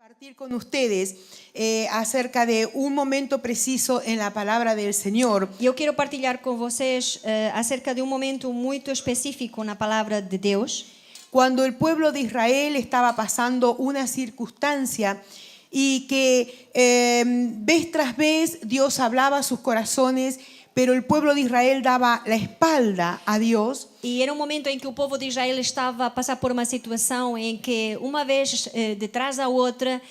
Compartir con ustedes acerca de un momento preciso en la palabra del Señor. Eu quero partilhar com vocês acerca de um momento muito específico na palavra de Deus. Cuando el pueblo de Israel estaba pasando una circunstancia y que vez tras vez Dios hablaba a sus corazones, pero el pueblo de Israel daba la espalda a Dios. E era um momento em que o povo de Israel estava a passar por uma situação em que uma vez detrás da outra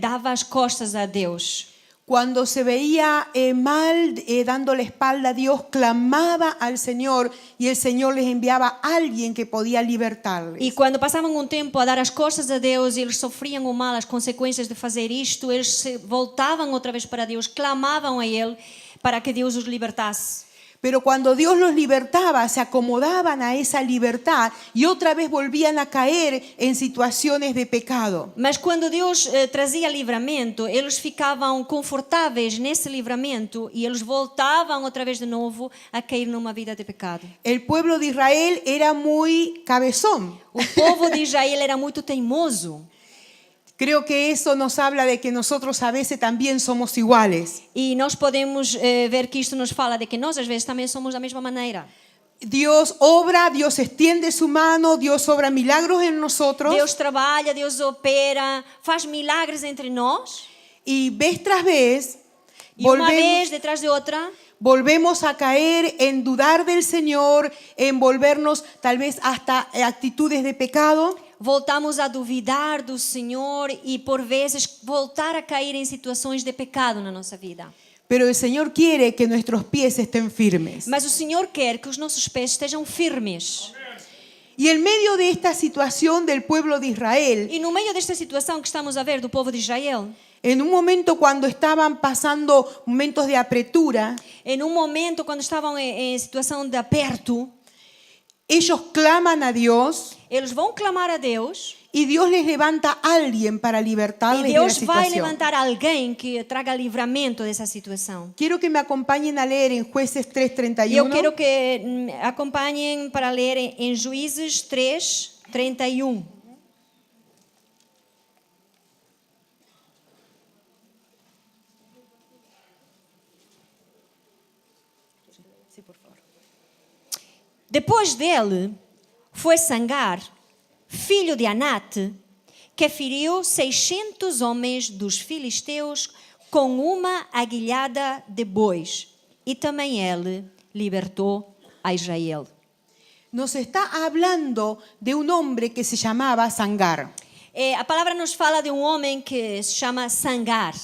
dava as costas a Deus. Cuando se veía mal dando la espalda a Dios, clamaba al Señor y el Señor les enviaba a alguien que podía libertarles. E quando passavam um tempo a dar as costas a Deus e eles sofriam o mal, as consequências de fazer isto, eles se voltavam outra vez para Deus, clamavam a Ele para que Deus os libertasse. Pero cuando Dios los libertaba, se acomodaban a esa libertad y otra vez volvían a caer en situaciones de pecado. Mas quando Deus trazia livramento, eles ficavam confortáveis nesse livramento e eles voltavam outra vez de novo a cair numa vida de pecado. El pueblo de Israel era muy cabezón. O povo de Israel era muito teimoso. Creo que eso nos habla de que nosotros a veces también somos iguales. E nós podemos ver que isto nos fala de que nós às vezes também somos da mesma maneira. Dios obra, Dios extiende su mano, Dios obra milagros en nosotros. Deus trabalha, Deus opera, faz milagres entre nós. Y vez tras vez E uma vez detrás de outra, volvemos a caer en dudar del Señor, en volvernos tal vez hasta actitudes de pecado. voltamos a duvidar do Senhor e por vezes voltar a cair em situações de pecado na nossa vida. Pero el Señor quiere que nuestros pies estén firmes. Mas o Senhor quer que os nossos pés estejam firmes. Y en medio de esta situación del pueblo de Israel, E no meio desta situação que estamos a ver do povo de Israel, en un momento cuando estaban pasando momentos de apretura, em um momento quando estavam em situação de aperto, ellos claman a Dios eles vão clamar a Deus y Dios les levanta a alguien para e libertarles de la Deus vai situación. levantar alguém que traga livramento dessa situação. Quiero que me acompañen a leer en Jueces E eu 3:31. quero que acompanhem para ler em Juízes 3:31. Depois dele foi Sangar, filho de Anate, que feriu 600 homens dos filisteus com uma aguilhada de bois. E também ele libertou a Israel. Nos está hablando de un hombre que se llamaba Sangar. A palavra nos fala de um homem que se chama Sangar.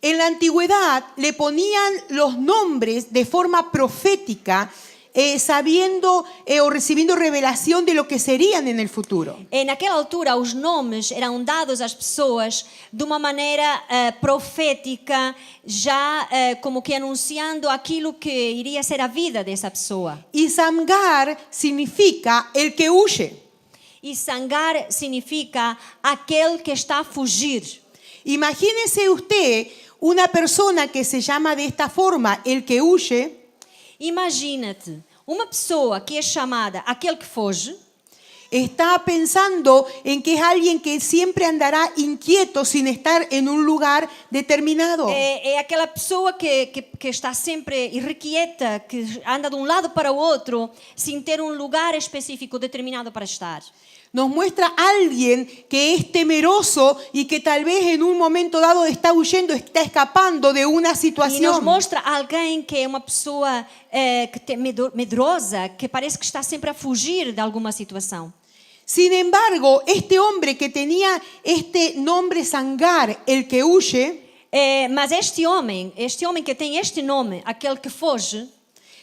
En la antigüedad le ponían los nombres de forma profética, sabiendo o recibiendo revelación de lo que serían en el futuro. Naquela altura, os nomes eram dados às pessoas de uma maneira profética, já como que anunciando aquilo que iria ser a vida dessa pessoa. Y Sangar significa el que huye. E Sangar significa aquele que está a fugir. Imagínese usted una persona que se llama de esta forma, el que huye. Imagina-te, uma pessoa que é chamada aquele que foge, está pensando en que es alguien que siempre andará inquieto sin estar en un lugar determinado. é aquela pessoa que está sempre irrequieta, que anda de um lado para o outro, sem ter um lugar específico determinado para estar. Nos muestra a alguien que es temeroso y que tal vez en un momento dado está huyendo, está escapando de una E nos situación. mostra alguém que é uma pessoa medrosa, que parece que está sempre a fugir de alguma situação. Sin embargo, este hombre que tenía este nombre Sangar, el que huye, Mas este homem que tem este nome, aquele que foge,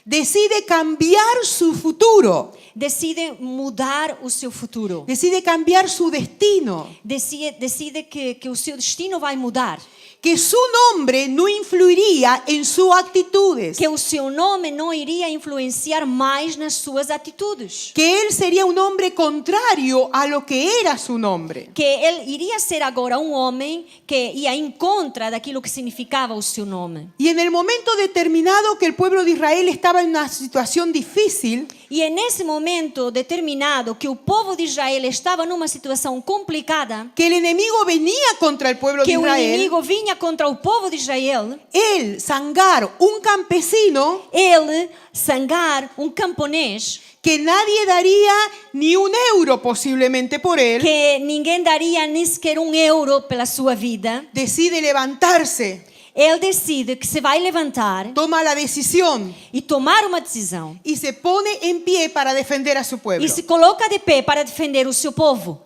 decide cambiar su futuro, decide mudar o seu futuro. decide cambiar su destino, Decide que o seu destino vai mudar. que su nombre no influiría en sus actitudes, que o seu nome não iria influenciar mais nas suas atitudes, que él sería un hombre contrario a lo que era su nombre. que ele iria ser agora um homem que ia em contra daquilo que significava o seu nome. Y en el momento determinado que el pueblo de Israel estaba en una situación difícil, E é nesse momento determinado que o povo de Israel estava numa situação complicada, que el enemigo venía contra el pueblo de que o Israel, inimigo vinha contra o povo de Israel, él, Sangar, un campesino ele, Sangar, um camponês, que nadie daría ni un euro posiblemente por él, que ninguém daria nem sequer €1 pela sua vida, decide levantarse, ele decide que se vai levantar toma la decisión e tomar uma decisão y se pone en pie para defender a su pueblo. e se coloca de pé para defender o seu povo.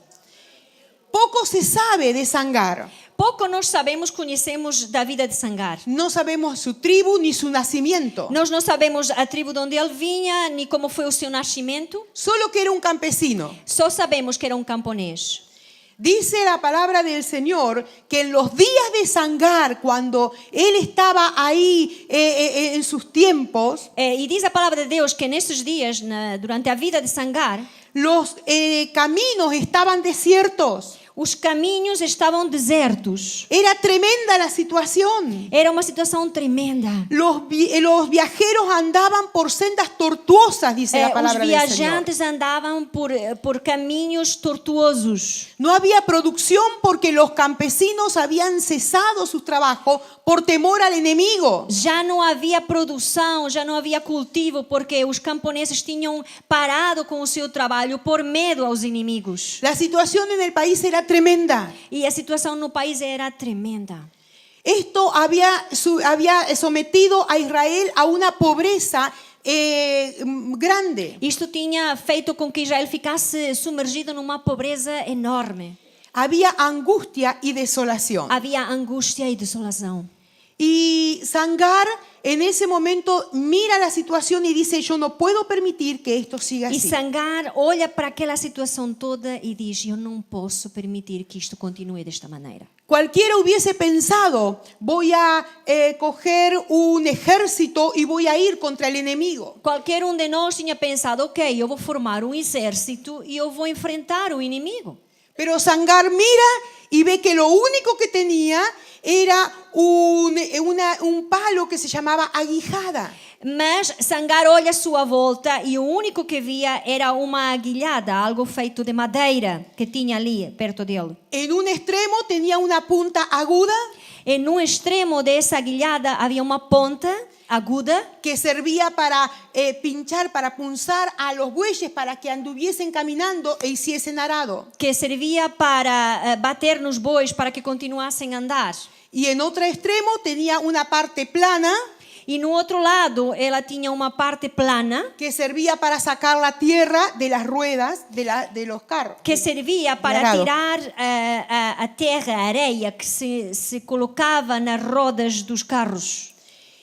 Poco se sabe de Sangar. Pouco nós sabemos, conhecemos da vida de Sangar. No sabemos su tribu ni su nacimiento. Nós não sabemos a tribo de onde ele vinha, nem como foi o seu nascimento. Solo que era un campesino. Só sabemos que era um camponês. Dice la palabra del Señor que en los días de Sangar, cuando él estaba ahí en sus tiempos, E diz a palavra de Deus que nesses dias, durante a vida de Sangar, los caminos estaban desiertos. os caminhos estavam desertos. Era tremenda la situación. Era uma situação tremenda. Los viajeros andaban por sendas tortuosas, dice la Os palabra del Señor. viajantes andavam por caminhos tortuosos. No había producción porque los campesinos habían cesado su trabajo por temor al enemigo. Já não havia produção, já não havia cultivo, porque os camponeses tinham parado com o seu trabalho por medo aos inimigos. La situación en el país era tremenda. E a situação no país era tremenda. Esto había sometido a Israel a una pobreza grande. Isto tinha feito com que Israel ficasse sumergido numa pobreza enorme. Había angustia y desolación. Havia angústia e desolação. Y Sangar en ese momento mira la situación y dice, yo no puedo permitir que esto siga E así. Sangar olha para aquela situação toda e diz: eu não posso permitir que isto continue desta maneira. Cualquiera hubiese pensado, voy a coger un ejército y voy a ir contra el enemigo. Qualquer um de nós tinha pensado: ok, eu vou formar um exército e eu vou enfrentar o inimigo. Pero Sangar mira y ve que lo único que tenía era un palo que se llamaba aguijada. Mas Sangar olha à sua volta e o único que via era uma aguilhada, algo feito de madeira que tinha ali perto dele. En un extremo tenía una punta aguda E no extremo dessa aguilhada havia uma ponta aguda que servía para pinchar, para punzar a los bueyes para que anduviesen caminando e hiciesen arado. que servia para bater nos bois para que continuassem a andar. Y en otro extremo tenía una parte plana E no outro lado ela tinha uma parte plana que servía para sacar la tierra de las ruedas de los carros. que servia para arado. tirar a terra, a areia que se colocava nas rodas dos carros.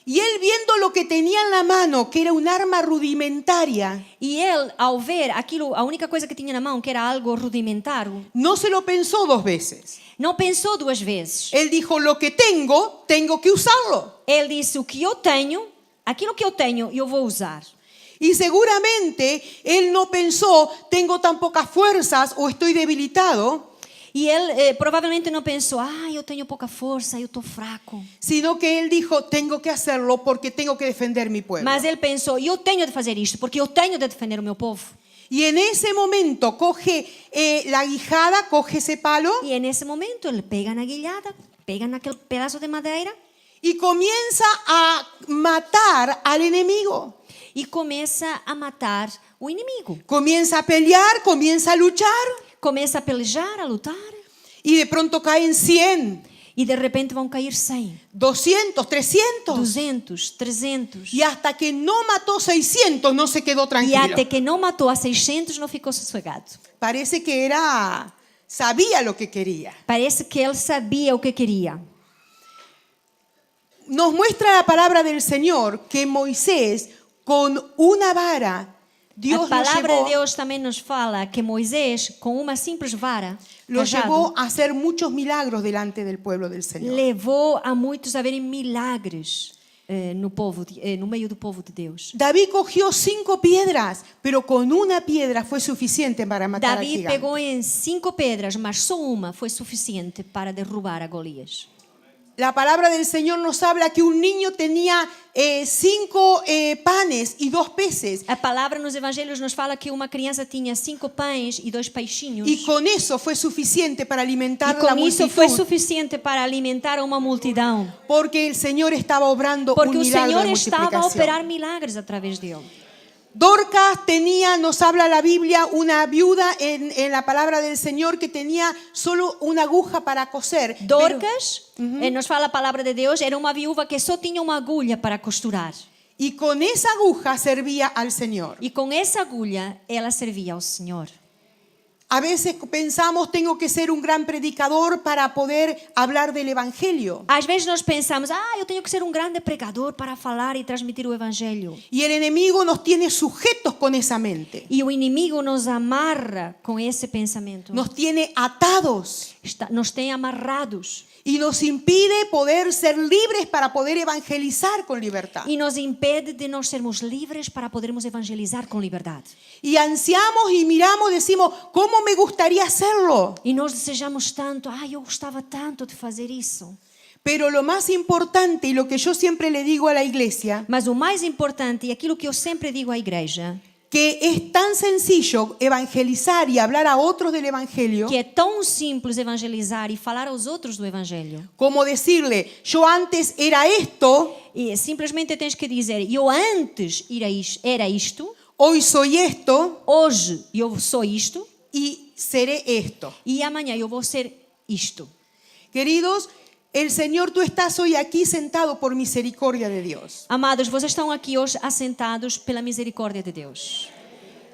Y él, viendo lo que tenía en la mano, que era un arma rudimentaria, E ele, ao ver aquilo, a única coisa que tinha na mão, que era algo rudimentar, no se lo pensó dos veces. não pensou duas vezes. Él dijo, lo que tengo que usarlo. Ele disse: o que eu tenho, aquilo que eu tenho, eu vou usar. Y seguramente él no pensó, tengo tan pocas fuerzas o estoy debilitado, E ele provavelmente não pensou: eu tenho pouca força, eu estou fraco. sino que él dijo, tengo que hacerlo porque tengo que defender mi pueblo. Mas ele pensou: eu tenho de fazer isto, porque eu tenho de defender o meu povo. Y en ese momento coge la guijada, coge ese palo E nesse momento ele pega na guilhada, pega naquele pedaço de madeira y comienza a matar al enemigo. e começa a matar o inimigo. Comienza a pelear, comienza a luchar Começa a pelejar, a lutar. y de pronto caen 100, E de repente vão cair 100, 200, 300. 200, 300. Y hasta que no mató 600 no se quedó E tranquilo. até que não matou a 600, não ficou sossegado. Parece que sabía lo que quería. Parece que ele sabia o que queria. Nos muestra la palabra del Señor que Moisés con una vara Dios A lo palavra de llevó, Deus também nos fala que Moisés, com uma simples vara, lo cajado, llevó a hacer muchos milagros delante del pueblo del Señor. levou a muitos a verem milagres no meio do povo de Deus. David cogió 5 piedras, pero con una piedra fue suficiente para matar al Davi gigante. pegou em 5 pedras, mas só uma foi suficiente para derrubar a Golias. La palabra del Señor nos habla que un niño tenía 5 panes y 2 peces. A palavra nos evangelhos nos fala que uma criança tinha 5 pães e 2 peixinhos. Y con eso fue suficiente para E alimentar la com isso foi multitud. suficiente para alimentar uma multidão. Porque el Señor estaba obrando Porque un o milagro Senhor de estava a multiplicación. operar milagres através dele. Dorcas tenía, nos habla la Biblia, una viuda en la palabra del Señor que tenía solo una aguja para coser. Dorcas, nos fala a palavra de Deus, era uma viúva que só tinha uma agulha para costurar. Y con esa aguja servía al Señor. E com essa agulha ela servia ao Senhor. A veces pensamos, tengo que ser un gran predicador para poder hablar del Evangelio. Às vezes nós pensamos, eu tenho que ser um grande pregador para falar e transmitir o evangelho. Y el enemigo nos tiene sujetos con esa mente. E o inimigo nos amarra com esse pensamento. Nos tiene atados Nos tem amarrados. y nos impide poder ser libres para poder evangelizar con libertad. E nos impede de nós sermos livres para podermos evangelizar com liberdade. Y ansiamos y miramos, decimos, ¿cómo me gustaría hacerlo? E nós desejamos tanto, eu gostava tanto de fazer isso. Pero lo más importante y lo que yo siempre le digo a la iglesia, Mas o mais importante e aquilo que eu sempre digo à igreja, que es tan sencillo evangelizar y hablar a otros del Evangelio, que é tão simples evangelizar e falar aos outros do evangelho. como decirle, yo antes era esto, E simplesmente tens que dizer, eu antes era isto, hoy soy esto hoje eu sou isto y seré esto. e amanhã eu vou ser isto. Queridos, el Señor, tú estás hoy aquí sentado por misericordia de Dios. Amados, vocês estão aqui hoje assentados pela misericórdia de Deus.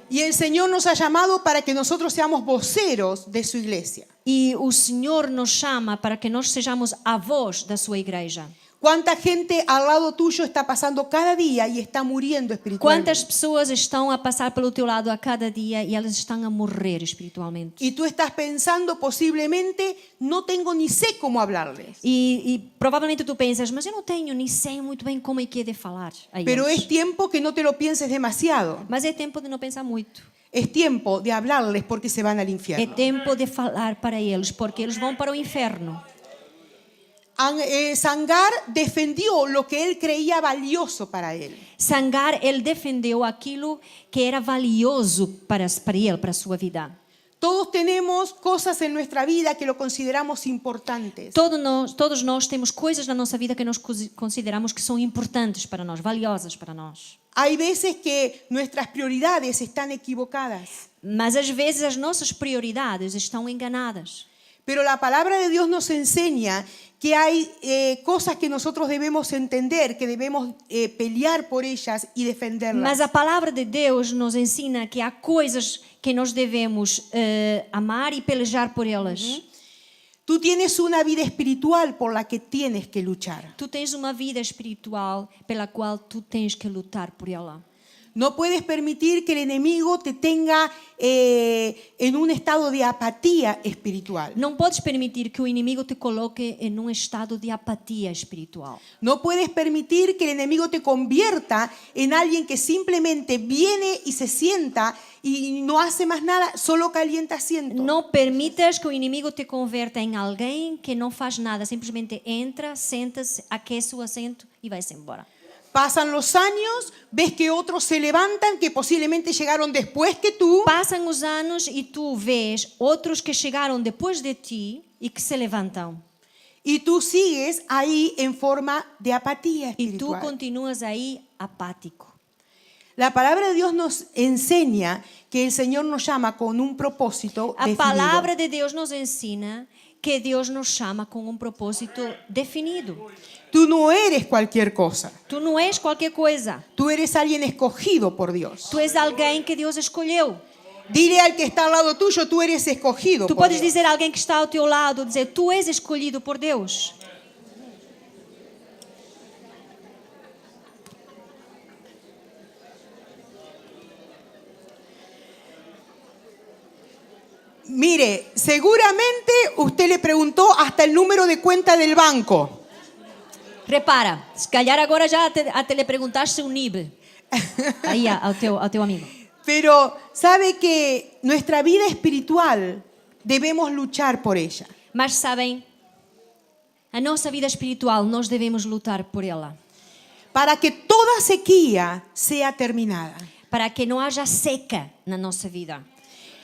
Y el Señor nos ha llamado para que nosotros seamos voceros de su iglesia. E o Senhor nos chama para que nós sejamos a voz da sua igreja. ¿Cuánta gente al lado tuyo está pasando cada día y está muriendo espiritualmente? Quantas pessoas estão a passar pelo teu lado a cada dia e elas estão a morrer espiritualmente? Y tú estás pensando posiblemente, no tengo ni sé cómo hablarles. E provavelmente tu pensas, mas eu não tenho, nem sei muito bem como é que é de falar a Pero eles. es tiempo que no te lo pienses demasiado. Mas é tempo de não pensar muito. Es tiempo de hablarles porque se van al É infierno. tempo de falar para eles, porque eles vão para o inferno. Sangar defendió lo que él creía valioso para él. Sangar, ele defendeu aquilo que era valioso para ele, para a sua vida. Todos tenemos cosas en nuestra vida que lo consideramos importantes. Todos nós temos coisas na nossa vida que nós consideramos que são importantes para nós, valiosas para nós. Hay veces que nuestras prioridades están equivocadas. Mas às vezes as nossas prioridades estão enganadas. Pero la palabra de Dios nos enseña que hay cosas que nosotros debemos entender, que debemos pelear por ellas y defenderlas. Mas a palavra de Deus nos ensina que há coisas que nós devemos amar e pelejar por elas. Tú tienes una vida espiritual por la que tienes que luchar. Tu tens uma vida espiritual pela qual tu tens que lutar por ela. No puedes permitir que el enemigo te tenga en un estado de apatía espiritual. Não podes permitir que o inimigo te coloque em um estado de apatia espiritual. No puedes permitir que el enemigo te convierta en alguien que simplemente viene y se sienta y no hace más nada, solo calienta asiento. Não permitas que o inimigo te converta em alguém que não faz nada, simplesmente entra, senta-se, aquece o assento e vai-se embora. Pasan los años, ves que otros se levantan, que posiblemente llegaron después que tú. Passam os anos e tu vês outros que chegaram depois de ti e que se levantam. Y tú sigues ahí en forma de apatía E tu espiritual. continuas aí apático. La palabra de Dios nos enseña que el Señor nos llama con un propósito A definido. palavra de Deus nos ensina que Deus nos chama com um propósito definido. Tú no eres cualquier cosa. Tu não és qualquer coisa. Tú eres alguien escogido por Dios. Tu és alguém que Deus escolheu. Dile al que está al lado tuyo, tú eres escogido Tu por podes Dios. dizer a alguém que está ao teu lado, dizer, tu és escolhido por Deus. Mire, seguramente usted le preguntó hasta el número de cuenta del banco. Repara, se calhar agora já até lhe perguntaste o NIB aí ao teu amigo. Pero sabe que nuestra vida espiritual debemos luchar por ella. Mas sabem, a nossa vida espiritual nós devemos lutar por ela. Para que toda sequía sea terminada. Para que não haja seca na nossa vida.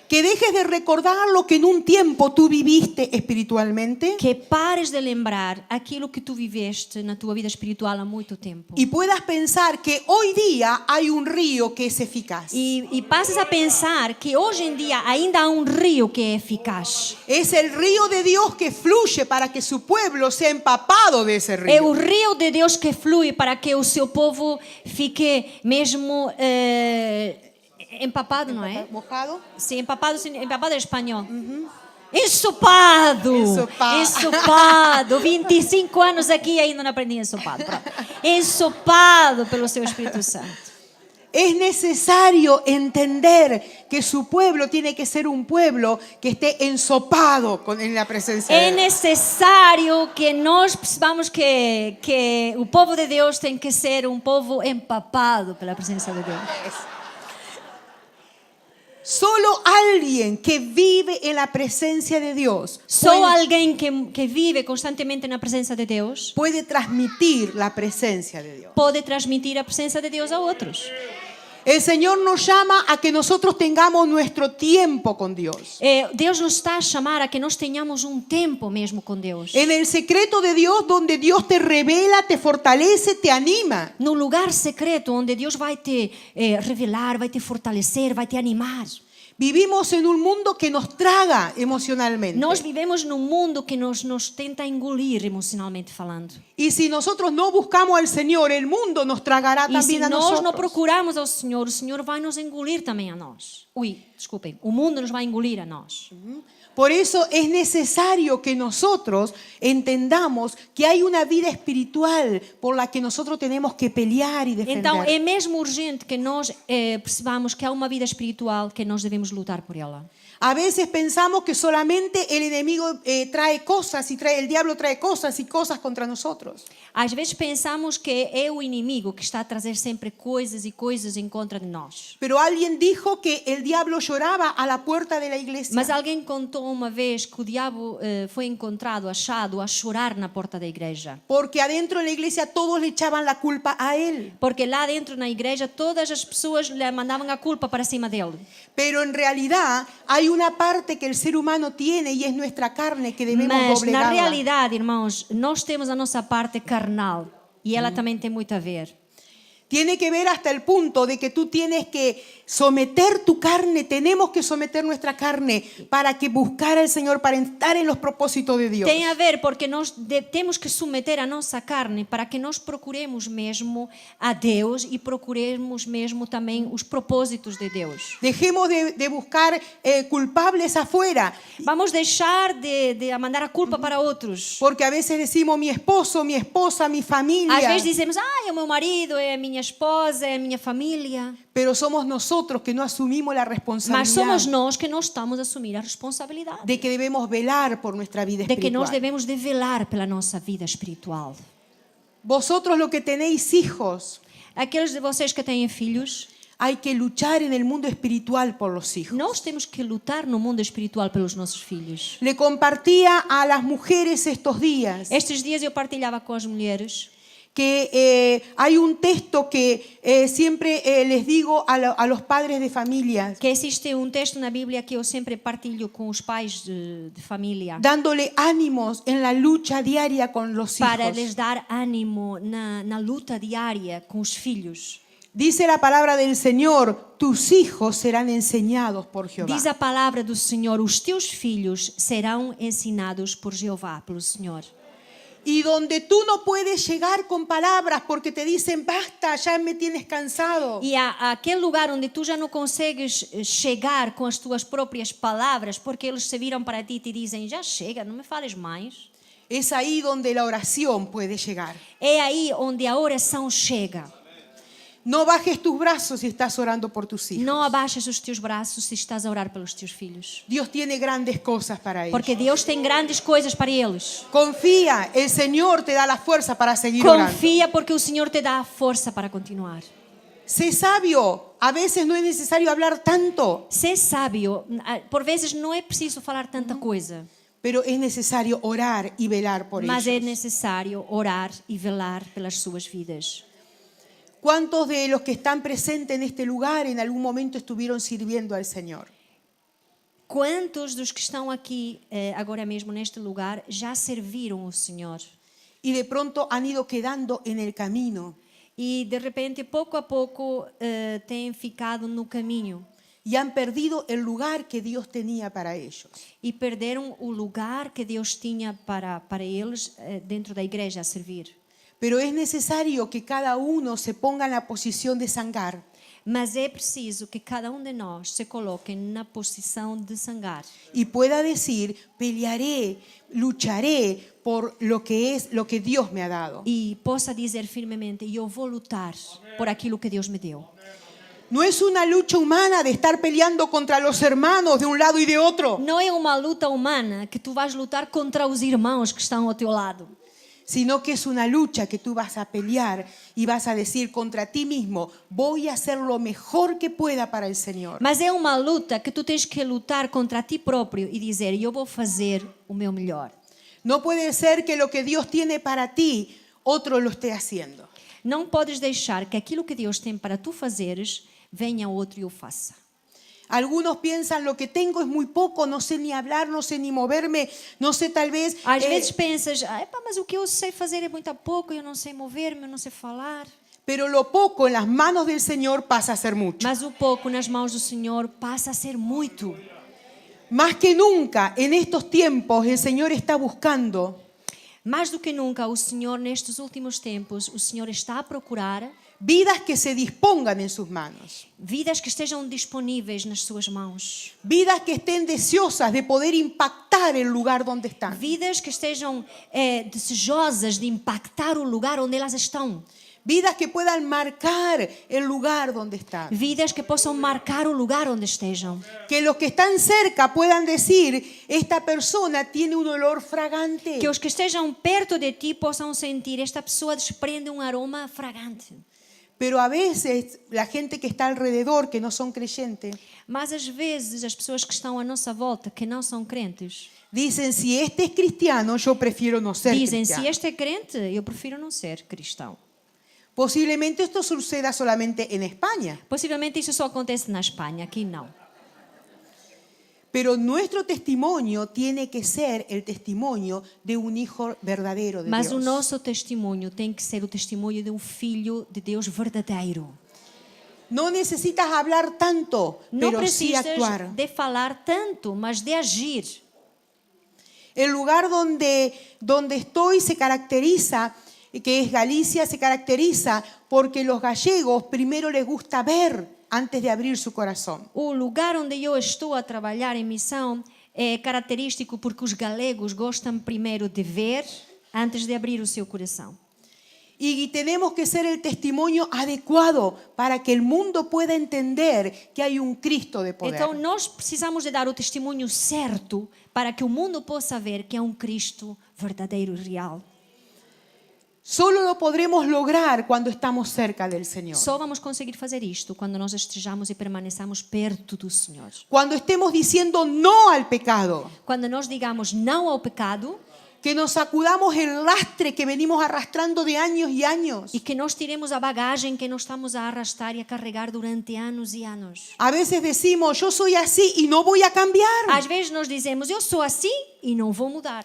Que dejes de recordar lo que en un tiempo tú viviste espiritualmente. Que pares de lembrar aquilo que tu viveste na tua vida espiritual há muito tempo. Y puedas pensar que hoy día hay un río que es eficaz. E passes a pensar que hoje em dia ainda há rio que é eficaz. Es el río de Dios que fluye para que su pueblo sea empapado de ese río. É o rio de Deus que flui para que o seu povo fique mesmo empapado, não é? ¿Mojado? Sim, empapado é espanhol. Ensopado. Ensopado. Ensopado. 25 anos aqui e ainda não aprendi ensopado. Pronto. Ensopado pelo seu Espírito Santo. Es necesario entender que su pueblo tiene que ser un pueblo que esté ensopado en la presencia de É Dios. necessário que nós percebamos que o povo de Deus tem que ser um povo empapado pela presença de Deus. Solo alguien que vive en la presencia de Dios Só alguém que vive constantemente na presença de Deus puede transmitir la presencia de Dios. pode transmitir a presença de Deus a outros. El Señor nos llama a que nosotros tengamos nuestro tiempo con Dios. Deus nos está a chamar a que nós tenhamos tempo mesmo com Deus. En el secreto de Dios, donde Dios te revela, te fortalece, te anima. No lugar secreto onde Deus vai te revelar, vai te fortalecer, vai te animar. Vivimos en un mundo que nos traga emocionalmente. Nós vivemos num mundo que nos tenta engolir emocionalmente falando. Y si nosotros no buscamos al Señor, el mundo nos tragará E se también a nós nosotros. não procurarmos ao Senhor, o Senhor vai nos engolir também a nós. Desculpem, o mundo nos vai engolir a nós. Por eso es necesario que nosotros entendamos que hay una vida espiritual por la que nosotros tenemos que pelear y defender. Então é mesmo urgente que nós percebamos que há uma vida espiritual que nós devemos lutar por ela. A veces pensamos que solamente el enemigo trae cosas y el diablo trae cosas y cosas contra nosotros. Às vezes pensamos que é o inimigo que está a trazer sempre coisas e coisas em contra de nós. Pero alguien dijo que el diablo lloraba a la puerta de la iglesia. Mas alguém contou uma vez que o diabo foi encontrado, achado, a chorar na porta da igreja. Porque adentro de la iglesia todos le echaban la culpa a él. Porque lá dentro na igreja todas as pessoas lhe mandavam a culpa para cima dele. Pero en realidad hay una parte que el ser humano tiene y es nuestra carne que debemos Mas na doblegarla. realidade, irmãos, nós temos a nossa parte carnal e ela também tem muito a ver. Tiene que ver hasta el punto de que tú tienes que someter tu carne, tenemos que someter nuestra carne para que buscar al Señor, para estar en los propósitos de Dios. Tem a ver porque nós temos que submeter a nossa carne para que nós procuremos mesmo a Deus e procuremos mesmo também os propósitos de Deus. Dejemos de buscar culpables afuera, Vamos deixar de mandar a culpa para outros. porque a veces decimos mi esposo, mi esposa, mi Às familia, vezes dizemos, é o meu marido, é a minha esposa, é a minha família. pero somos nosotros que no asumimos la Mas somos responsabilidad nós que não estamos a assumir a responsabilidade. de que debemos velar por nuestra vida De que nós espiritual. devemos de velar pela nossa vida espiritual. Vosotros los que tenéis hijos, Aqueles de vocês que têm filhos, hay que luchar en el mundo espiritual por los hijos. nós temos que lutar no mundo espiritual pelos nossos filhos. Le compartía a las mujeres estos días Estes dias eu partilhava com as mulheres que hay un texto que siempre les digo a los padres de familia, que existe texto na Bíblia que eu sempre partilho com os pais de família dándole ánimos en la lucha diaria con los para hijos. lhes dar ânimo na luta diária com os filhos. Dice la palabra del Señor, tus hijos serán enseñados por Jehová. Diz a palavra do Senhor, os teus filhos serão ensinados por Jeová, pelo Senhor. Y donde tú no puedes llegar con palabras porque te dicen, basta, ya me tienes cansado. E há aquele lugar onde tu já não consegues chegar com as tuas próprias palavras, porque eles se viram para ti e te dizem, já chega, não me fales mais. Es ahí donde la oración puede llegar. É aí onde a oração chega. No bajes tus brazos si estás orando por tus hijos. Não abaixes os teus braços se estás a orar pelos teus filhos. Dios tiene grandes cosas para ellos. Porque Deus tem grandes coisas para eles. Confía, el Señor te da la fuerza para seguir orando. Confia porque o Senhor te dá a força para continuar. Sé sabio. A veces no es necesario hablar tanto, Ser sábio, por vezes não é preciso falar tanta coisa, pero es necesario orar y velar por mas é ellos. necessário orar e velar pelas suas vidas. ¿Cuántos de los que están presentes en este lugar en algún momento estuvieron sirviendo al Señor? Quantos dos que estão aqui agora mesmo neste lugar já serviram o Senhor? Y de pronto han ido quedando en el camino E de repente, pouco a pouco, têm ficado no caminho y han perdido el lugar que Dios tenía para ellos. e perderam o lugar que Deus tinha para eles dentro da igreja a servir. Pero es necesario que cada uno se ponga en la posición de Sangar Mas é preciso que cada de nós se coloque na posição de Sangar y pueda decir, pelearé, lucharé por lo que Dios me ha dado. e possa dizer firmemente: eu vou lutar por aquilo que Deus me deu. No es una lucha humana de estar peleando contra los hermanos de un lado y de otro, Não é uma luta humana que tu vais lutar contra os irmãos que estão ao teu lado, sino que es una lucha que tú vas a pelear y vas a decir contra ti mismo, voy a hacer lo mejor que pueda para el Señor. mas é uma luta que tu tens que lutar contra ti próprio e dizer: eu vou fazer o meu melhor. No puede ser que lo que Dios tiene para ti, otro lo esté haciendo. Não podes deixar que aquilo que Deus tem para tu fazeres venha outro e o faça. Algunos piensan, lo que tengo es muy poco, no sé ni hablar, no sé ni moverme, no sé tal vez... Às vezes pensas: mas o que eu sei fazer é muito pouco, eu não sei mover-me, eu não sei falar. Pero lo poco en las manos del Señor pasa a ser mucho. Mas o pouco nas mãos do Senhor passa a ser muito. Más que nunca en estos tiempos el Señor está buscando Mais do que nunca, o Senhor, nestes últimos tempos, o Senhor está a procurar vidas que se dispongan en sus manos. vidas que estejam disponíveis nas suas mãos. Vidas que estén deseosas de poder impactar el lugar donde están. Vidas que estejam desejosas de impactar o lugar onde elas estão. Vidas que puedan marcar el lugar donde están. Vidas que possam marcar o lugar onde estejam. Que los que están cerca puedan decir, esta persona tiene un olor fragante. Que os que estejam perto de ti possam sentir: esta pessoa desprende um aroma fragante. Pero a veces la gente que está alrededor, que no son creyentes, Mas às vezes as pessoas que estão à nossa volta, que não são crentes, dicen, si este es cristiano, yo prefiero no ser dizem: cristiano. se este é crente, eu prefiro não ser cristão. Posiblemente esto suceda solamente en España, Possivelmente isso só acontece na Espanha, aqui não. pero nuestro testimonio tiene que ser el testimonio de un hijo verdadero de Mas o Dios. nosso testemunho tem que ser o testemunho de um filho de Deus verdadeiro. No necesitas hablar tanto, Não pero sí precisas actuar. de falar tanto, mas de agir. El lugar donde estoy se caracteriza, que es Galicia, se caracteriza porque los gallegos primero les gusta ver antes de abrir su corazón. O lugar onde eu estou a trabalhar em missão é característico porque os galegos gostam primeiro de ver antes de abrir o seu coração. Y tenemos que ser el testimonio adecuado para que el mundo pueda entender que hay un Cristo de poder. Então nós precisamos de dar o testemunho certo para que o mundo possa ver que é um Cristo verdadeiro e real. Solo lo podremos lograr cuando estamos cerca del Señor. Só vamos conseguir fazer isto quando nós estejamos e permaneçamos perto do Senhor. Cuando estemos diciendo no al pecado, Quando nós digamos não ao pecado que nos sacudamos el lastre que venimos arrastrando de años y años. e que nós tiremos a bagagem que nós estamos a arrastar e a carregar durante anos e anos. A veces decimos, yo soy así y no voy a cambiar. Às vezes nós dizemos: eu sou assim e não vou mudar.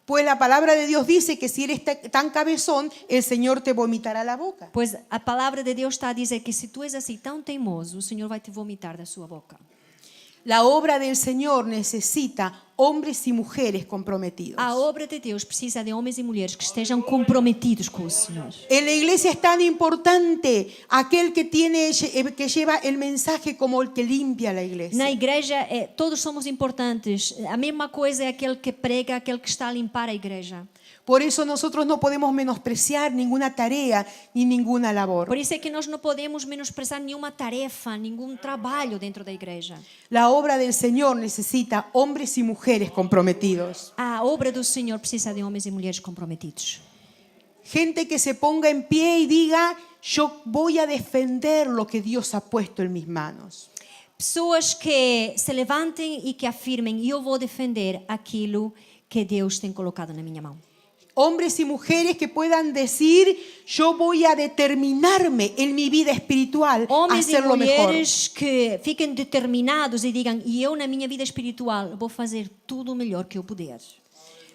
Pues la palabra de Dios dice que si eres tan cabezón, el Señor te vomitará la boca. Pois a palavra de Deus está a dizer que se tu és assim tão teimoso, o Senhor vai te vomitar da sua boca. La obra del Señor necesita hombres y mujeres comprometidos. A obra de Deus precisa de homens e mulheres que estejam comprometidos com o Senhor. En la iglesia es tan importante aquel que lleva el mensaje como el que limpia la iglesia. Na igreja, todos somos importantes. A mesma coisa é aquele que prega, aquele que está a limpar a igreja. Por eso nosotros no podemos menospreciar ninguna tarea ni ninguna labor. Por isso é que nós não podemos menosprezar nenhuma tarefa, nenhum trabalho dentro da igreja. La obra del Señor necesita hombres y mujeres comprometidos. A obra do Senhor precisa de homens e mulheres comprometidos. Gente que se ponga en pie y diga, yo voy a defender lo que Dios ha puesto en mis manos. Pessoas que se levantem e que afirmem, eu vou defender aquilo que Deus tem colocado na minha mão. Hombres y mujeres que puedan decir, yo voy a determinarme en mi vida espiritual a Homens e hacerlo mejor. mulheres que fiquem determinados e digam, e eu na minha vida espiritual vou fazer tudo o melhor que eu puder.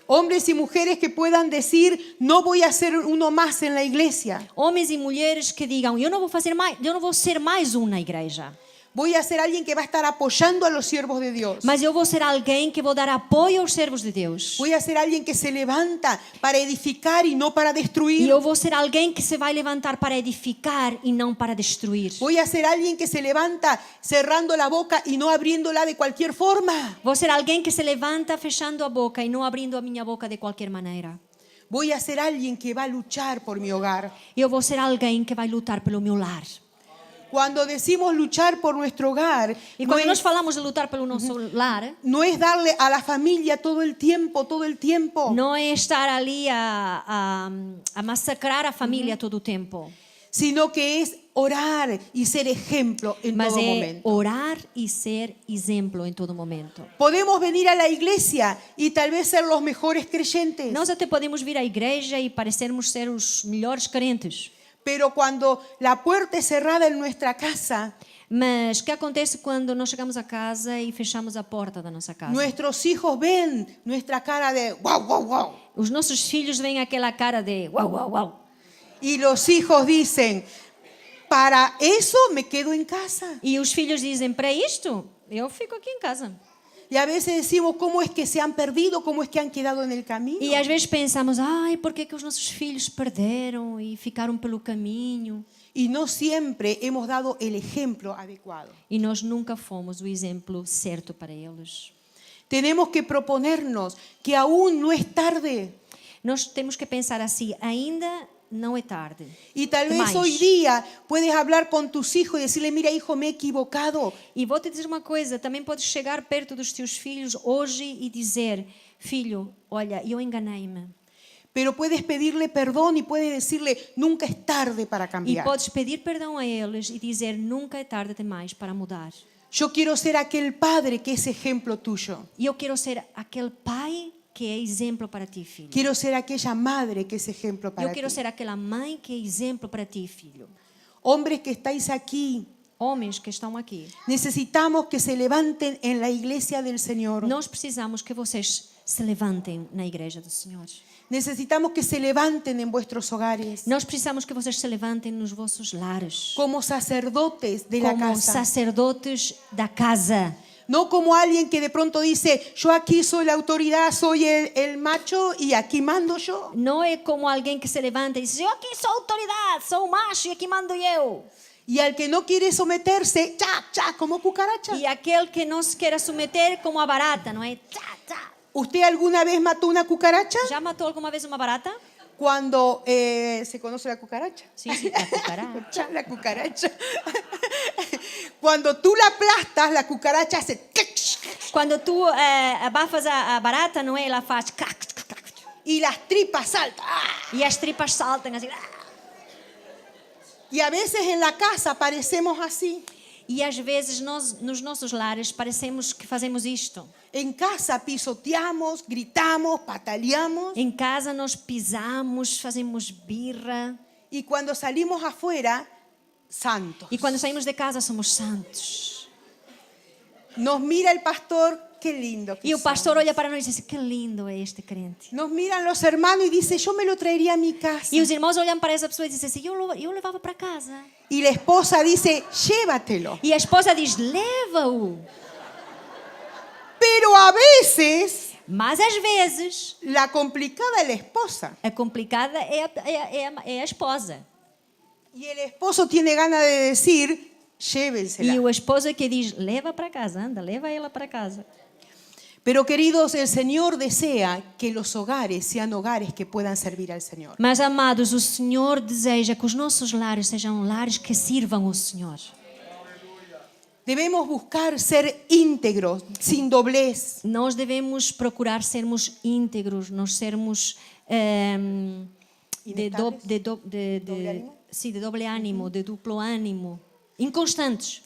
Hombres y mujeres que puedan decir, no voy a ser uno más en la iglesia. Homens e mulheres que digam, eu não vou ser mais um na igreja, Voy a ser alguien que va a estar apoyando a los siervos de Dios. mas eu vou ser alguém que vou dar apoio aos servos de Deus. Voy a ser alguien que se levanta para edificar y no para E destruir. eu vou ser alguém que se vai levantar para edificar e não para destruir. Voy a ser alguien que se levanta cerrando la boca y no abriéndola de cualquier forma. Vou ser alguém que se levanta fechando a boca e não abrindo a minha boca de qualquer maneira. Voy a ser alguien que va a luchar por mi hogar. Eu vou ser alguém que vai lutar pelo meu lar. Cuando decimos luchar por nuestro hogar, E no quando nós es, falamos de lutar pelo nosso lar, no es darle a la familia todo el tiempo. não é estar ali a massacrar a família todo o tempo, Sino que es orar y ser ejemplo en mas todo é momento. orar e ser exemplo em todo momento. Podemos venir a la iglesia y tal vez ser los mejores creyentes. Nós até podemos vir à igreja e parecermos ser os melhores crentes, Pero cuando la puerta es cerrada en nuestra casa, mas o que acontece quando nós chegamos a casa e fechamos a porta da nossa casa? nuestros hijos ven nuestra cara de wow, wow, wow. Os nossos filhos veem aquela cara de uau, uau, uau. Y los hijos dicen, para eso me quedo en casa. E os filhos dizem, para isto, eu fico aqui em casa. Y a veces decimos, ¿cómo es que se han perdido? ¿Cómo es que han quedado en el camino? E às vezes pensamos, ai, por que os nossos filhos perderam e ficaram pelo caminho? Y no siempre hemos dado el ejemplo adecuado. E nós nunca fomos o exemplo certo para eles. Tenemos que proponernos que aún no es tarde. Nós temos que pensar assim, ainda não é tarde. Y tal vez Demais. hoy día puedes hablar con tus hijos y decirle, mira hijo, me he equivocado. E vou te dizer uma coisa, também podes chegar perto dos teus filhos hoje e dizer, filho, olha, eu enganei-me. Pero puedes pedirle perdón y puedes decirle, nunca es tarde para E cambiar. podes pedir perdão a eles e dizer, nunca é tarde demais para mudar. Yo quiero ser aquel padre que es ejemplo tuyo. E eu quero ser aquele pai que é exemplo para ti, filho. Quiero ser aquella madre que es ejemplo para Eu quero ti. ser aquela mãe que é exemplo para ti, filho. Hombres que estáis aquí, Homens que estão aqui, necesitamos que se levanten en la iglesia del Señor. nós precisamos que vocês se levantem na igreja do Senhor. Necesitamos que se levanten en vuestros hogares Nós precisamos que vocês se levantem nos vossos lares, como sacerdotes de la como casa. sacerdotes da casa. No como alguien que de pronto dice, yo aquí soy la autoridad, soy el macho y aquí mando yo. Não é como alguém que se levanta e diz, eu aqui sou autoridade, sou o macho e aqui mando eu. Y al que no quiere someterse, cha, cha, como cucaracha. E aquele que não se quer submeter como a barata, não é? Tá, tá. ¿Usted alguna vez mató una cucaracha? Já matou alguma vez uma barata? Cuando se conoce la cucaracha. Sim, sim, a cucaracha. Cha, la cucaracha. Cuando tú la aplastas, la cucaracha hace Quando tu abafas a barata, não é? Ela faz crac, crac, crac. y las tripas saltan. ¡Ah! E as tripas saltam assim. Y a veces en la casa parecemos así. E às vezes nós, nos nossos lares, parecemos que fazemos isto. En casa pisoteamos, gritamos, pataleamos. Em casa nós pisamos, fazemos birra. Y cuando salimos afuera, santos. E quando saímos de casa somos santos. Nos mira el pastor, qué lindo que E o son. pastor olha para nós e diz, que lindo é este crente. Nos miran los hermanos y dice, yo me lo traería a mi casa. E os irmãos olham para essa pessoa e dizem assim, eu levava para casa. Y la esposa dice, llévatelo. E a esposa diz, leva-o. Pero a veces Mas às vezes la complicada es la esposa. a complicada é a esposa. Y el esposo tiene ganas de decir, llévensela. E o esposo é que diz, leva para casa, anda, leva ela para casa. Pero queridos, el Señor desea que los hogares sean hogares que puedan servir al Señor. Mas, amados, o Senhor deseja que os nossos lares sejam lares que sirvam ao Senhor. Debemos buscar ser íntegros, sin doblez. Nós devemos procurar sermos íntegros, nós sermos de doble ânimo, de duplo ânimo, inconstantes.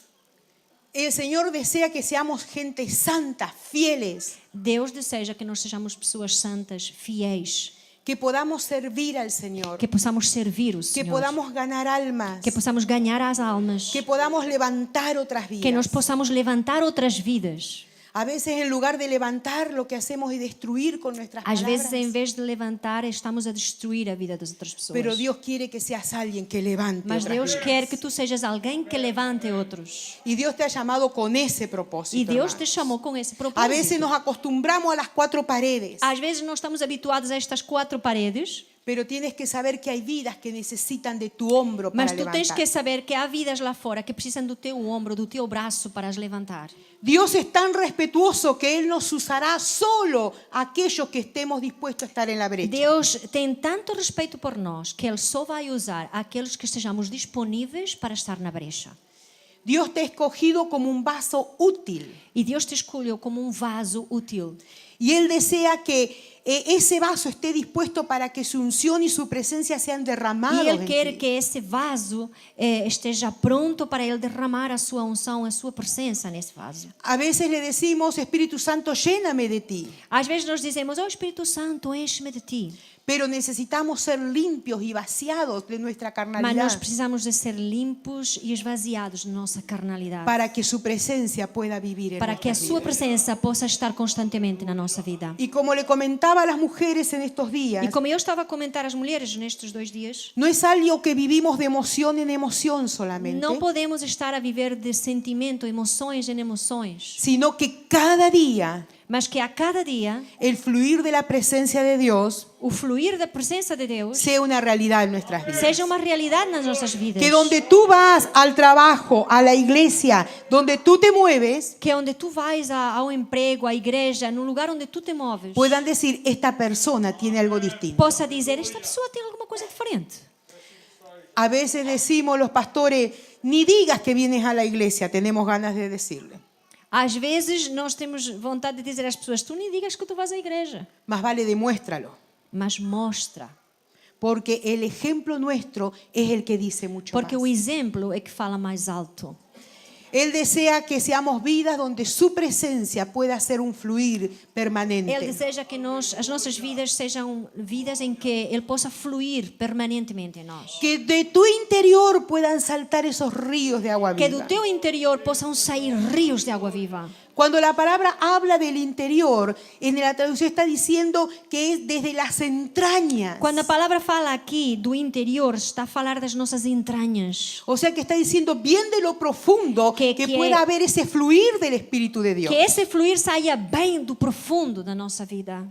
El Señor desea que seamos gente santa, fieles, Deus deseja que nós sejamos pessoas santas, fiéis, que podamos servir al Señor, que possamos servir o que Senhor, podamos ganar almas, que possamos ganhar as almas, que podamos levantar otras que nós vidas. possamos levantar outras vidas. A veces en lugar de levantar, lo que hacemos es destruir con nuestras Às vezes, palabras. em vez de levantar, estamos a destruir a vida das outras pessoas. Pero Dios quiere que seas alguien que levante Mas otras Deus vidas. quer que tu sejas alguém que levante outros. Y Dios te ha llamado con ese E propósito. Deus te hermanos. chamou com esse A veces propósito. nos acostumbramos a las cuatro paredes, Às vezes nós estamos habituados a estas quatro paredes, pero tienes que saber que hay vidas que necesitan de tu hombro para mas tu tens levantar. que saber que há vidas lá fora que precisam do teu ombro, do teu braço para as levantar. Dios es tan respetuoso que Él nos usará solo a aquellos que estemos dispuestos a estar en la brecha. Deus tem tanto respeito por nós que Ele só vai usar aqueles que estejamos disponíveis para estar na brecha. Dios te ha escogido como un vaso útil E Deus te escolheu como um vaso útil. y Él desea que ese vaso esté dispuesto para que su unción y su presencia sean derramados E Ele en quer ti. que esse vaso esteja pronto para Ele derramar a sua unção, a sua presença nesse vaso. A veces le decimos, Espíritu Santo, lléname de ti. Às vezes nós dizemos, oh Espírito Santo, enche-me de ti. Pero necesitamos ser limpios y vaciados de nuestra Mas nós carnalidad precisamos de ser limpos e esvaziados de nossa carnalidade. para que su presencia pueda vivir en Para que a nuestras sua vidas. presença possa estar constantemente na nossa vida. Y como le comentaba a las mujeres en estos días, E como eu estava a comentar às mulheres nestes 2 dias, no es algo que vivimos de emoción en emoción solamente, não podemos estar a viver de sentimento, emoções em emoções, sino que cada día mas que a cada dia el fluir de la presencia de Dios o fluir da presença de Deus sea una realidad en nuestras vidas. seja uma realidade nas nossas vidas. Que donde tú vas al trabajo, a la iglesia, donde tú te mueves, Que onde tu vais ao emprego, à igreja, no lugar onde tu te moves, puedan decir, esta persona tiene algo distinto. possa dizer, esta pessoa tem alguma coisa diferente. A veces decimos los pastores, ni digas que vienes a la iglesia, tenemos ganas de decirle. Às vezes nós temos vontade de dizer às pessoas, tu nem digas que tu vais à igreja, Más vale demuéstralo, mas mostra. porque el ejemplo nuestro es el que dice mucho Porque o más. exemplo é que fala mais alto. Él desea que seamos vidas donde su presencia pueda ser un fluir Ele permanente. deseja que as nossas vidas sejam vidas em que Ele possa fluir permanentemente em nós. Que de tu interior puedan saltar esos ríos de agua Que do viva. teu interior possam sair rios de água viva. Cuando la palabra habla del interior, en la traducción está diciendo que es desde las entrañas. Quando a palavra fala aqui do interior, está a falar das nossas entranhas. O sea que está diciendo bien de lo profundo que pueda haber ese fluir del Espíritu de Dios Que esse fluir saia bem do profundo da nossa vida,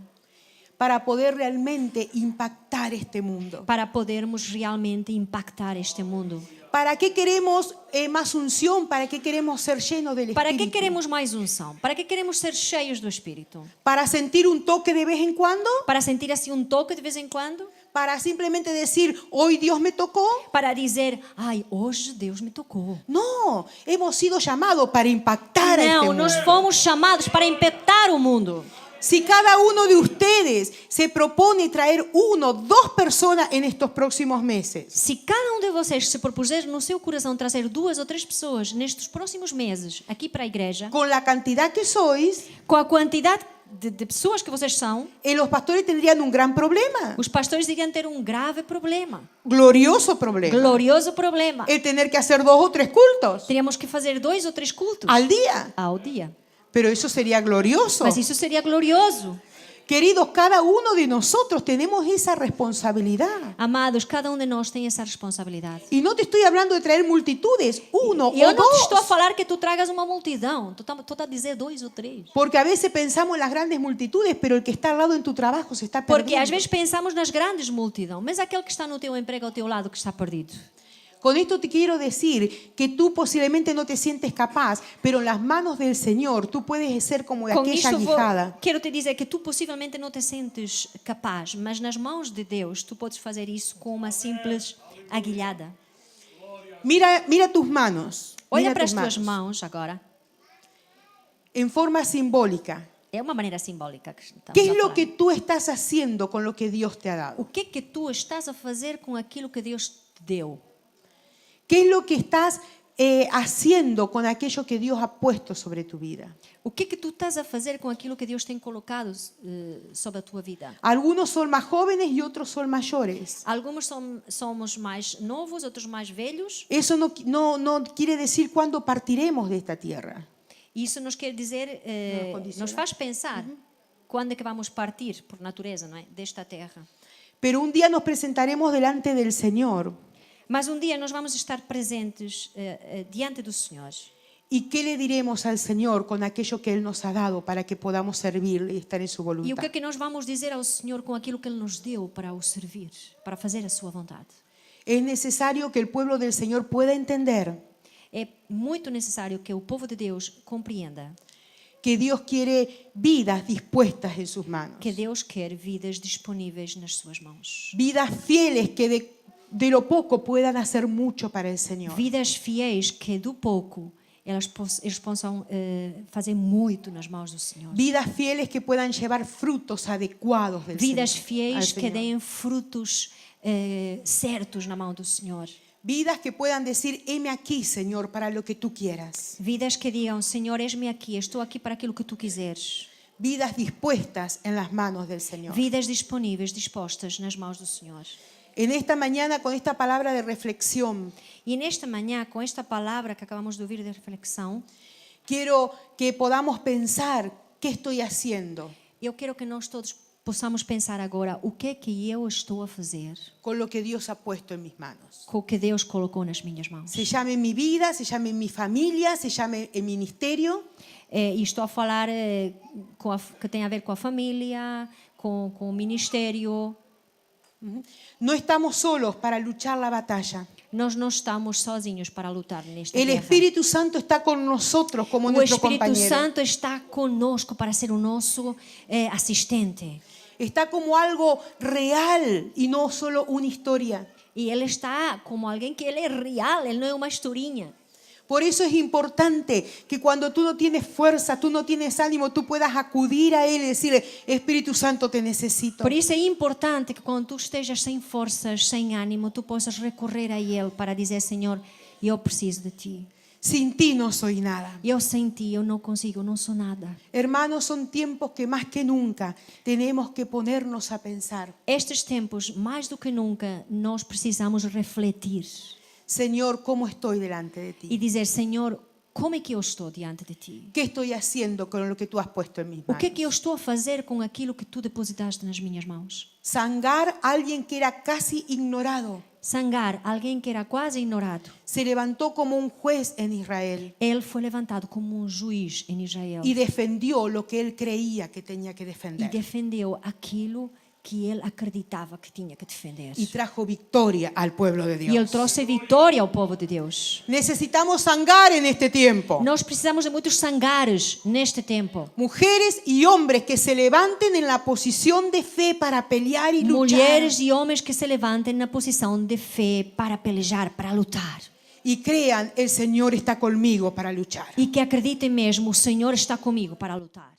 para poder realmente impactar este mundo. para podermos realmente impactar este mundo. ¿Para qué queremos más unción? ¿Para qué queremos ser llenos del Para que Espíritu? queremos mais unção? Para que queremos ser cheios do Espírito? ¿Para sentir un toque de vez en cuando? Para sentir assim um toque de vez em quando? ¿Para simplemente decir, hoy Dios me tocó? Para dizer, ai, hoje Deus me tocou. No, hemos sido llamados para impactar a este Não, mundo. nós fomos chamados para impactar o mundo. Si cada uno de ustedes se propone traer 1, 2 personas en estos próximos meses, Se cada de vocês se propuser no seu coração trazer 2 ou 3 pessoas nestes próximos meses aqui para a igreja, con la cantidad que sois, com a quantidade de pessoas que vocês são, los pastores tendrían un gran problema, os pastores iriam ter um grave problema, glorioso problema, glorioso problema. el tener que hacer 2 o 3 cultos Teríamos que fazer 2 ou 3 cultos al día. ao dia. Pero eso sería glorioso. Mas isso seria glorioso. Queridos, cada uno de nosotros tenemos esa responsabilidad. Amados, cada um de nós tem essa responsabilidade. Y no te estoy hablando de traer multitudes, uno E eu o não te estou a dos. falar que tu tragas uma multidão. Estou a dizer 2 ou 3. Porque a veces pensamos en las grandes multitudes, pero el que está al lado en tu trabajo se está Porque perdiendo. às vezes pensamos nas grandes multidões, mas aquele que está no teu emprego ao teu lado que está perdido. Con esto te quiero decir que tú posiblemente no te sientes capaz, pero en las manos del Señor tú puedes ser como Com aquella isto guijada. quero te dizer que tu possivelmente não te sentes capaz, mas nas mãos de Deus tu podes fazer isso com uma simples aguilhada. Mira tus manos. Olha Mira para tus as tuas manos. mãos agora. En forma simbólica. É uma maneira simbólica que estamos ¿Qué a es lo falar. que tú estás haciendo con lo que Dios te ha dado? O que é que tu estás a fazer com aquilo que Deus te deu? ¿Qué es lo que estás haciendo con aquello que Dios ha puesto sobre tu vida? O que é que tu estás a fazer com aquilo que Deus tem colocado sobre a tua vida? Algunos son más jóvenes y otros son mayores. Alguns somos mais novos, outros mais velhos. Eso no quiere decir cuándo partiremos de esta tierra. Isso nos quer dizer, nos faz pensar quando é que vamos partir, por natureza, não é? Desta terra. Pero un día nos presentaremos delante del Señor. Mas um dia nós vamos estar presentes diante do Senhor. ¿Y qué le diremos al Señor con aquello que Él nos ha dado para que podamos servirle y estar en su E o que voluntad? é que nós vamos dizer ao Senhor com aquilo que Ele nos deu para o servir, para fazer a sua vontade? Es necesario que el pueblo del Señor pueda entender É muito necessário que o povo de Deus compreenda que Dios quiere vidas dispuestas en sus manos. que Deus quer vidas disponíveis nas suas mãos. Vidas fieles que de lo poco puedan hacer mucho para el Señor. Vidas fiéis que do pouco eles possam fazer muito nas mãos do Senhor. Vidas fieles que puedan llevar frutos adecuados del Vidas Señor, al fiéis que Señor. deem frutos certos na mão do Senhor. Vidas que puedan decir, heme aquí, Señor, para lo que tú quieras. Vidas que digam, Senhor, eis-me aqui, estou aqui para aquilo que tu quiseres. Vidas dispuestas en las manos del Señor. Vidas disponíveis, dispostas nas mãos do Senhor. En esta mañana, con esta palabra de reflexión, E nesta manhã, com esta palavra que acabamos de ouvir de reflexão, quiero que podamos pensar qué estoy haciendo eu quero que nós todos possamos pensar agora o que é que eu estou a fazer con lo que Dios ha puesto en mis manos. com o que Deus colocou nas minhas mãos. Se llame en mi vida, se llame en mi familia, se llame en ministerio, E estou a falar que tem a ver com a família, com o ministério. no estamos solos para luchar la batalla. Nós não estamos sozinhos para lutar nesta El guerra. Espíritu Santo está con nosotros como O nuestro Espírito compañero. Santo está conosco para ser o nosso assistente. Está como algo real y no solo una historia. E ele está como alguém que ele é real, ele não é uma historinha. Por eso es importante que cuando tú no tienes fuerza, tú no tienes ánimo, tú puedas acudir a Él y decirle, Espíritu Santo, te necesito. Por isso é importante que quando tu estejas sem forças, sem ânimo, tu possas recorrer a Ele para dizer, Senhor, eu preciso de Ti. Sin ti no soy nada. Eu sem Ti, eu não consigo, eu não sou nada. Hermanos, son tiempos que más que nunca tenemos que ponernos a pensar. Estes tempos, mais do que nunca, nós precisamos refletir Señor, ¿cómo estoy delante de e ti? dizer, Senhor, como é que eu estou diante de Ti? ¿Qué estoy haciendo con lo que tú has puesto en mis O que é manos? que eu estou a fazer com aquilo que Tu depositaste nas minhas mãos? Sangar a alguien que era casi ignorado. Sangar, alguém que era quase ignorado. Se levantó como un juez en Israel Ele foi levantado como um juiz em Israel y defendió lo que él creía que tenía que e defender. defendeu aquilo que ele acreditava que tinha que defender. Y trajo victoria al pueblo de E ele Dios. trouxe vitória ao povo de Deus. Necesitamos sangar en este tiempo. Nós precisamos de muitos sangares neste tempo. Mujeres y hombres que se levanten en la posición de fe para pelear y luchar. Mulheres e homens que se levantem na posição de fé para pelejar, para lutar. Y crean, el Señor está conmigo para luchar. E que acreditem mesmo, o Senhor está comigo para lutar.